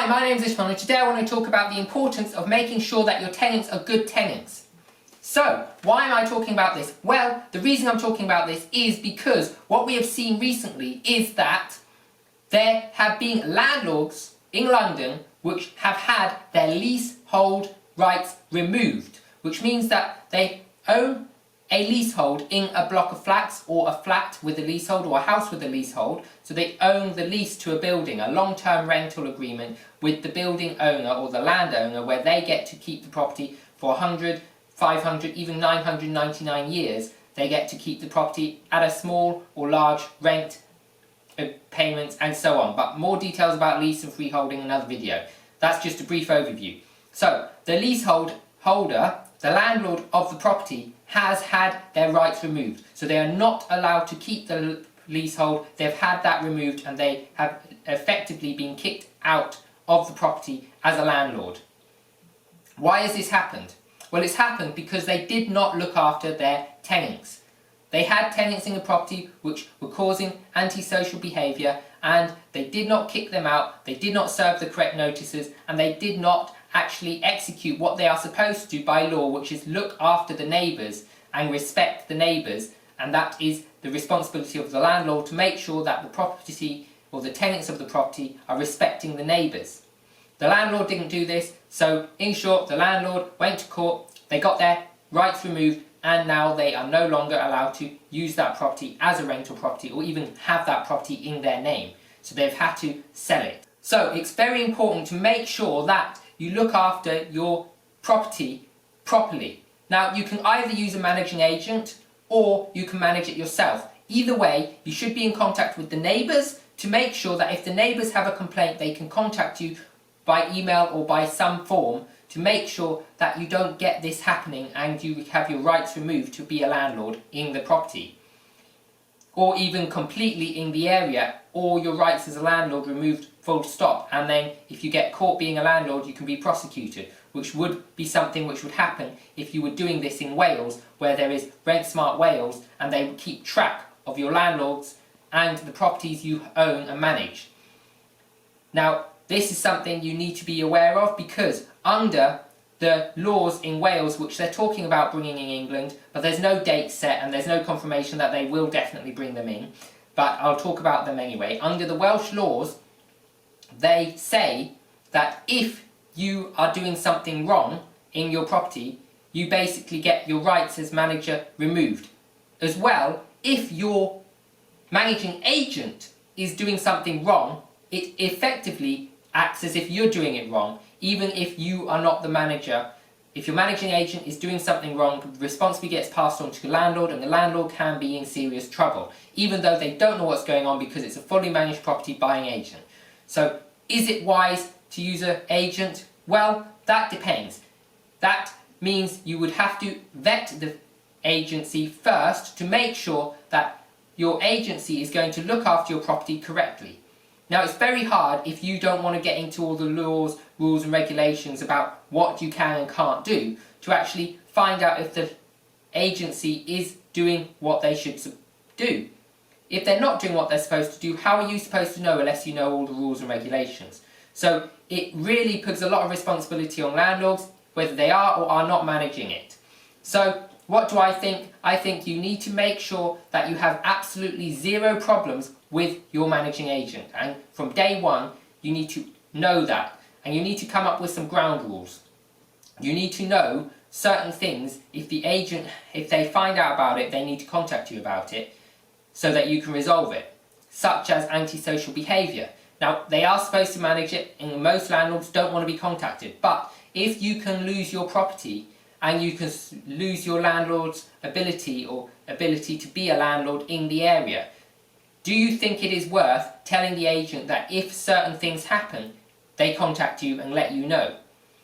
Hi, my name is Ishmael and today I want to talk about the importance of making sure that your tenants are good tenants. So, why am I talking about this? Well, the reason I'm talking about this is because what we have seen recently is that there have been landlords in London which have had their leasehold rights removed, which means that they own a leasehold in a block of flats, or a flat with a leasehold, or a house with a leasehold. So they own the lease to a building, a long-term rental agreement with the building owner or the landowner, where they get to keep the property for 100, 500, even 999 years. They get to keep the property at a small or large rent payments and so on. But more details about lease and freeholding in another video. That's just a brief overview. So the leasehold holder, the landlord of the property, has had their rights removed. So they are not allowed to keep the leasehold. They've had that removed and they have effectively been kicked out of the property as a landlord. Why has this happened? Well, it's happened because they did not look after their tenants. They had tenants in the property which were causing antisocial behaviour, and they did not kick them out, they did not serve the correct notices, and they did not actually execute what they are supposed to by law, which is look after the neighbours and respect the neighbours. And that is the responsibility of the landlord, to make sure that the property or the tenants of the property are respecting the neighbours. The landlord didn't do this, so in short, the landlord went to court, they got their rights removed, and now they are no longer allowed to use that property as a rental property or even have that property in their name. So they've had to sell it. So it's very important to make sure that you look after your property properly. Now, you can either use a managing agent or you can manage it yourself. Either way, you should be in contact with the neighbours to make sure that if the neighbours have a complaint, they can contact you by email or by some form to make sure that you don't get this happening and you have your rights removed to be a landlord in the property, or even completely in the area, or your rights as a landlord removed full stop. And then if you get caught being a landlord, you can be prosecuted, which would be something which would happen if you were doing this in Wales, where there is Rent Smart Wales, and they would keep track of your landlords and the properties you own and manage. Now, this is something you need to be aware of, because under the laws in Wales, which they're talking about bringing in England, but there's no date set and there's no confirmation that they will definitely bring them in, but I'll talk about them anyway. Under the Welsh laws, they say that if you are doing something wrong in your property, you basically get your rights as manager removed. As well, if your managing agent is doing something wrong, it effectively acts as if you're doing it wrong, even if you are not the manager. If your managing agent is doing something wrong, the responsibility gets passed on to the landlord, and the landlord can be in serious trouble, even though they don't know what's going on, because it's a fully managed property buying agent. So, is it wise to use an agent? Well, that depends. That means you would have to vet the agency first to make sure that your agency is going to look after your property correctly. Now, it's very hard if you don't want to get into all the laws, rules and regulations about what you can and can't do, to actually find out if the agency is doing what they should do. If they're not doing what they're supposed to do, how are you supposed to know unless you know all the rules and regulations? So it really puts a lot of responsibility on landlords, whether they are or are not managing it. So what do I think? I think you need to make sure that you have absolutely zero problems with your managing agent, and from day one you need to know that, and you need to come up with some ground rules. You need to know certain things. If the agent, if they find out about it, they need to contact you about it so that you can resolve it, such as antisocial behaviour. Now, they are supposed to manage it, and most landlords don't want to be contacted, but if you can lose your property and you can lose your landlord's ability to be a landlord in the area, do you think it is worth telling the agent that if certain things happen, they contact you and let you know?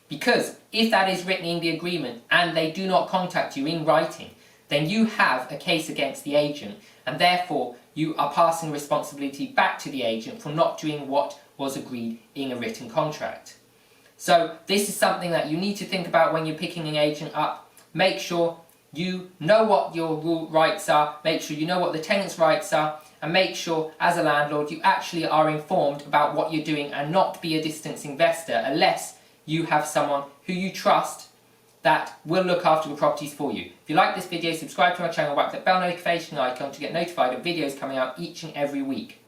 Because if that is written in the agreement and they do not contact you in writing, then you have a case against the agent, and therefore you are passing responsibility back to the agent for not doing what was agreed in a written contract. So this is something that you need to think about when you're picking an agent up. Make sure you know what your rights are, make sure you know what the tenant's rights are, and make sure as a landlord you actually are informed about what you're doing and not be a distance investor unless you have someone who you trust that will look after the properties for you. If you like this video, subscribe to my channel, whack that bell notification icon to get notified of videos coming out each and every week.